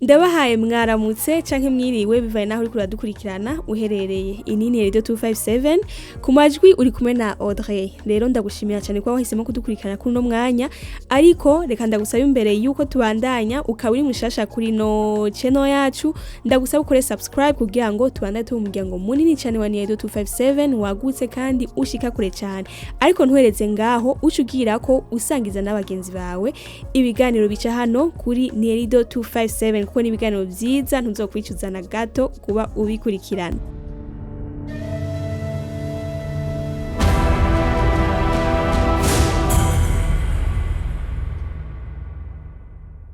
Ndabahaye mwaramutse canke mwiriwe bivanye naho uri kuradukurikirana uherereye inini Radio 257 ku majwi uri kumwe na Audrey. Rero ndagushimira cyane kwa wahisemo kudukurikirana kuri no mwanya, ariko reka ndagusaba imbere yuko tubandanya ukaba uri nshasha kuri no channel yacu, ndagusaba ukore subscribe kugira ngo tubandanye tu umuryango munini cyane wa Radio 257 wagutse kandi ushika kure cyane. Ariko ntuhereze ngaho ucugira ko usangiza n'abagenzi bawe ibiganiro bica hano kuri Radio 257 kuko nibiganiro byiza ntuzokwicuza na gato kuba ubikurikirana.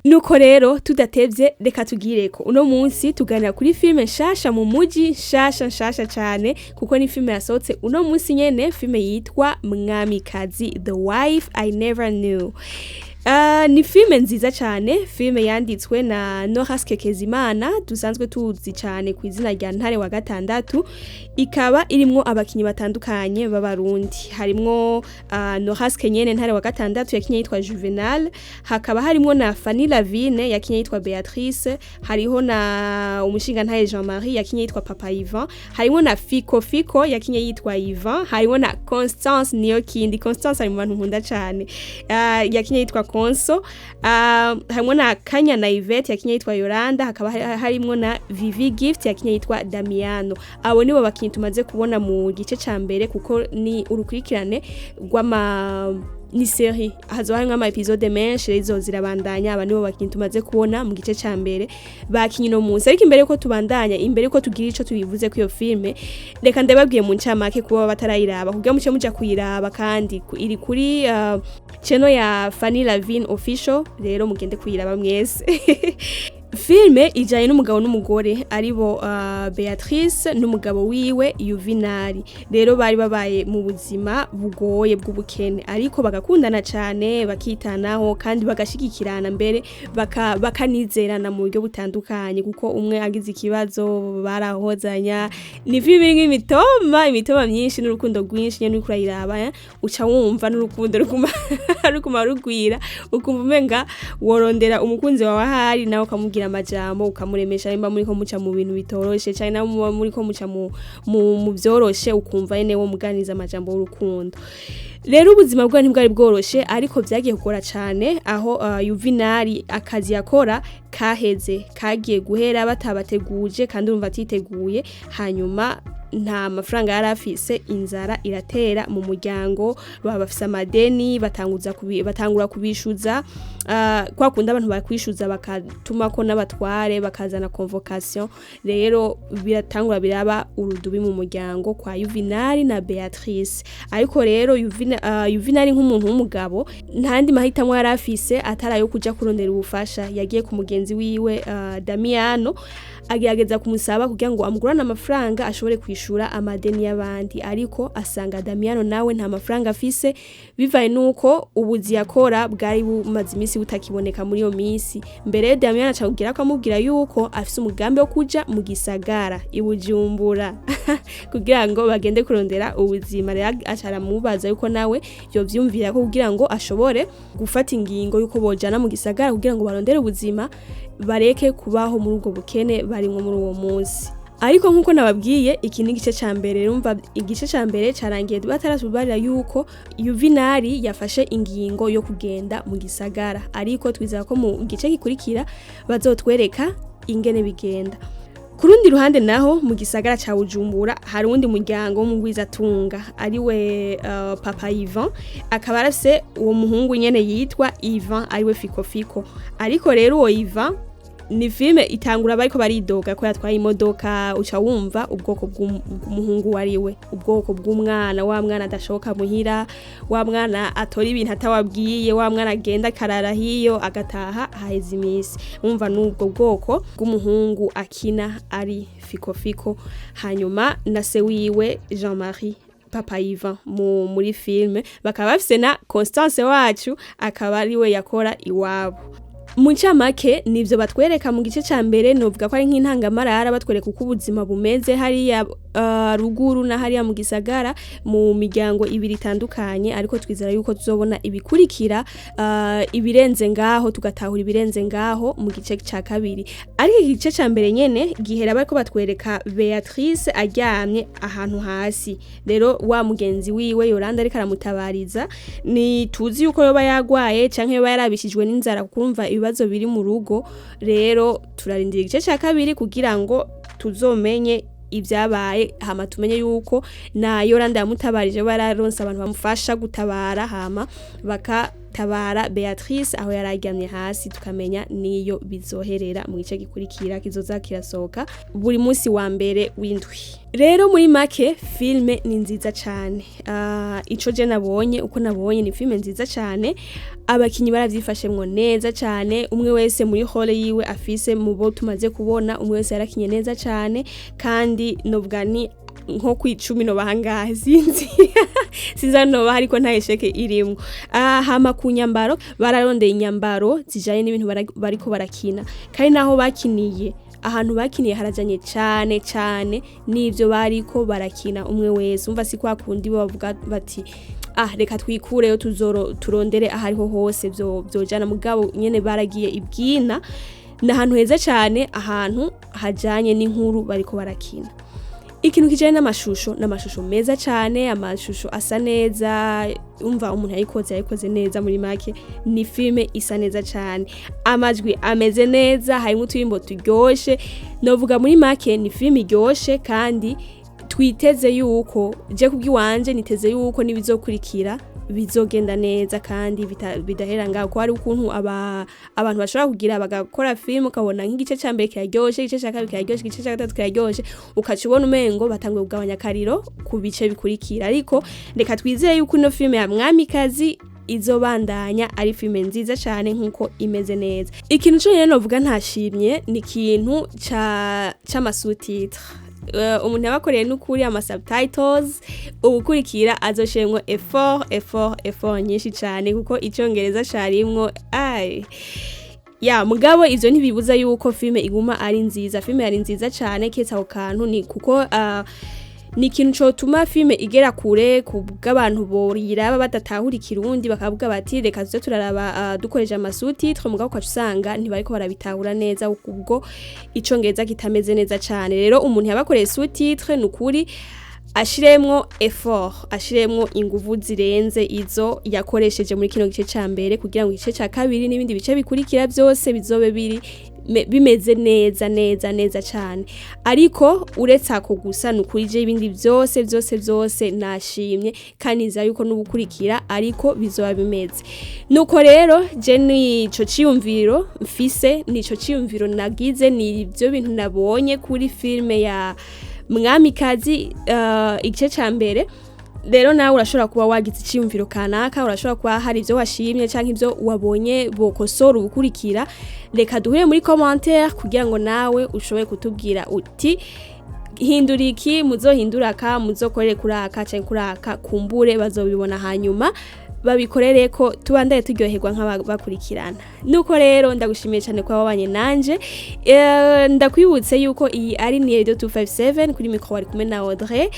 Nuko rero tudatevye reka tugireko uno munsi tuganira kuri filme nshasha mu muji nshasha cyane kuko ni filme yasohotse uno munsi nyene, filme yitwa MWAMIKAZI The Wife I Never Knew. Ni filme nziza cyane, filme yanditswe na Norasque Kezimana dusanzwe tuzi cyane ku izina rya Ntare wa gatandatu, ikaba irimwo abakinyi batandukanye b'abarundi. Harimwo Norasque nyene Ntare wa gatandatu yakinye yitwa Juvenal, hakaba harimwo na Fanny Lavine yakinye yitwa Beatrice, hariho na umushinga Ntare Jean-Marie yakinye yitwa Papa Ivan, harimwo na Fico yakinye yitwa Ivan, harimwo na Constance niyo kindi. Constance ari mu bantu nkunda cyane, yakinye yitwa Konso, harimwo na Kanya na Yvette yakinye yitwa Yolanda, hakaba harimwo na Vivi Gift yakinye yitwa Damiano. Abo nibo bakinyi tumaze kubona mu gice ca mbere kuko ni urukurikirane ni série hazo harimwo ama episode menshi izo zirabandanya. Aba nibo bakinyi tumaze kubona mu gice ca mbere bakinyi no munsi. Ariko imbere ko tubandanya, imbere ko tugira ico tubivuze ku iyo filme, reka ndababwiye mu ncamake kuba batarayiraba kugira muce muja kuyiraba, kandi iri kuri channel ya Fanny Lavine official, rero mugende kuyiraba mwese. Filme ijanye n'umugabo n'umugore aribo Beatrice n'umugabo wiwe Juvenal. Rero bari babaye mu buzima bugoye bw'ubukene, ariko bagakundana cyane, bakitanaho kandi bagashigikirana, mbere bakanizerana mu buryo butandukanye kuko umwe agize ikibazo barahozanya. Ni filme imitoma myinshi n'urukundo rwinshi nyene uri kurayiraba, uca wumva n'urukundo rukuma rugwira, ukumva umenga worondera umukunzi wawe ahari nawe ukamugira amajambo ukamuremesha, nimba muri ko muca mu bintu bitoroshe cyane na muri ko muca mu byoroshe, ukumva ene wo muganiza amajambo y'urukundo. Rero ubuzima bwa ntibwari bworoshe, ariko byagiye gukora cyane aho Juvenal akazi yakora kaheze kagiye guhera batabateguje kandi urumva atiteguye. Hanyuma nta mafaranga yari afise, inzara iratera mu muryango, baba bafise amadeni batangura kubishuza, kwa kunda abantu bakwishuza bakatuma ko n'abatware bakazana convocation. Rero biratangura biraba urudubi mu muryango kwa Juvenal na Beatrice. Ariko rero Juvenal nk'umuntu w'umugabo ntandi mahitamo yari afise atarayo kuja kurondera ubufasha. Yagiye ku mugenzi wiwe Damiano agerageza kumusaba kugira ngo amugurane amafaranga ashobore kwishura amadeni y'abandi, ariko asanga Damiano nawe nta mafaranga afise, bivanye nuko ubuzi yakora bwari bumaze imisi butakiboneka muri iyo misi. Mbere Damiano acakugira ko amubwira yuko afise umugambi wo kuja mu gisagara i Bujumbura kugira ngo bagende kurondera ubuzima. Rero acara mubaza yuko nawe yo vyumvira ko kugira ngo ashobore gufata ingingo yuko bojana mu gisagara kugira ngo barondere ubuzima, bareke kubaho muri ubwo bukene barimwo muri uwo munsi. Ariko nkuko nababwiye, iki ni igice ca mbere. Rumva igice ca mbere carangiye batarasubarira yuko Juvenal yafashe ingingo yo kugenda mu gisagara, ariko twizera ko mu gice gikurikira bazotwereka ingene bigenda. Kurundi ruhande naho mu gisagara ca Bujumbura hari undi muryango w'umugwiza tunga ariwe Papa Ivan, akaba arase uwo muhungu nyene yitwa Ivan ariwe Fico. Ariko rero uwo Ivan ni filme itangura bariko baridoga ko yatwaye imodoka, uca wumva ubwoko bw'umuhungu wariwe, ubwoko bw'umwana, wa mwana adashoka muhira, wa mwana atora ibintu atawabwiye, wa mwana agenda karara hiyo agataha haheze imisi. Wumva n'ubwo bwoko bw'umuhungu akina ari Fico. Hanyuma na se wiwe Jean-Marie Papa Ivan muri filme bakaba bafise na Constance wacu akaba ariwe yakora iwabo. Mu ncamake nivyo batwereka mu gice ca mbere, novuga ko ari nk'intangamarara batwereka uko ubuzima bumeze hariya ruguru na hariya mu gisagara mu miryango ibiri itandukanye ariko twizera yuko tuzobona ibikurikira ibirenze ngaho tugatahura ibirenze ngaho mu gice ca kabiri ariko igice ca mbere nyene gihera bariko batwereka Beatrice aryamye ahantu hasi rero wa mugenzi wiwe Yolanda ariko aramutabariza ni tuzi yuko yoba yagwaye canke yoba yarabishijwe n'inzara kurumva ibibazo biri mu rugo rero turarindira igice ca kabiri kugira ngo tuzomenye ibyabaye hama tumenye yuko na Yolanda yamutabarije bararonse abantu bamufasha gutabara hama bakatabara Beatrice aho yararyamye hasi tukamenya niyo bizoherera mu gice gikurikira kizoza kirasohoka buri munsi wa mbere w'indwi rero muri make filme ni nziza cyane ico je nabonye uko nabonye ni filme nziza cyane abakinyi baravyifashemwo neza cyane umwe wese muri hole yiwe afise mu bo tumaze kubona umwe wese yarakinye neza cyane kandi novuga ni nko Kw'icumi no bahangahe sinzano ariko nta esheke irimwo hama ku nyambaro bararondeye inyambaro zijanye n'ibintu bariko barakina kandi naho bakiniye ahantu bakiniye harajanye cyane n'ivyo bariko barakina umwe wese umva si kwa kundi bavuga bati reka twikureyo turondere ahariho hose vyojana mugabo nyene baragiye ibwina n'ahantu heza cyane ahantu hajanye n'inkuru bariko barakina ikintu kijanye n'amashusho meza cyane amashusho asa neza umva umuntu yayikoze neza muri make ni filme isa neza cyane amajwi ameze neza harimo utuyimbo turyoshe novuga muri make ni filme iryoshe kandi twiteze yuko je kubwiwanje niteze yuko nibizokurikira bizogenda neza kandi bidahera ngaho ko ari ukuntu abantu bashobora kugira bagakora film ukabona nk'igice ca mbere kiraryoshe igice ca kabiri kiraryoshe igice ca gatatu kiraryoshe ukacibona umengo batanguye kugabanya kariro ku bice bikurikira ariko reka twizeye yuko ino film ya Mwamikazi izobandanya ari filme nziza cyane nkuko imeze neza ikintu cyo nyene novuga ntashimye ni ikintu c'amasutitre umuntu yabakoreye n'ukuri ama subtitles ubukurikira azoshemwe effort nyinshi cyane kuko icyongereza carimwo mugabo ivyo ntibibuza yuko filme iguma ari nziza filme yari nziza cyane ketse aho kantu ni kuko ni ikintu cotuma filme igera kure kubw'abantu borira badatahura ikirundi bakavuga bati reka tuze turaraba dukoresha amasutitre mugabo kwacusanga ntibariko barabitahura neza kubwo icongereza kitameze neza cyane rero umuntu yabakoreye sutitre nukuri ashiremwo effort ashiremwo inguvu zirenze izo yakoresheje muri kino gice ca mbere kugira ngo igice ca kabiri n'ibindi bice bikurikira byose bizobe bimeze neza cyane ariko uretse ako gusa nukurije ibindi byose nashimye kandi nza yuko nubukurikira ariko bizoba bimeze nuko rero je nico ciyumviro mfise nico ciyumviro nagize ni byo bintu nabonye kuri filme ya Mwamikazi igice ca mbere rero nawe urashobora kuba wagize iciyumviro kanaka urashobora kuba hari ivyo washimye canke ivyo wabonye bokosora ubukurikira reka duhure muri commentaire kugira ngo nawe ushoboye kutubwira uti hinduriki muzohinduraka muzokorere kuraka canke kuraka kumbure bazobibona hanyuma babikorere ko tubandaye turyoherwa nk'abakurikirana nuko rero ndagushimiye cyane kwa wabanye nanje ndakwibutse yuko iyi ari ni 257 kuri micro wari kumwe na Audrey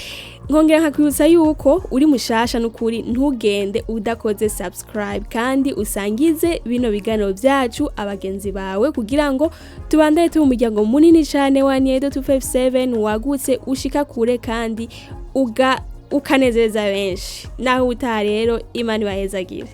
nkongera nkakwibutsa yuko uri mushasha n'ukuri ntugende udakoze subscribe kandi usangize bino biganiro byacu abagenzi bawe kugira ngo tubandaye tu umuryango munini cyane wa 257 wagutse ushika kure kandi ukanezeza benshi naho utarero Imana ibahezagire.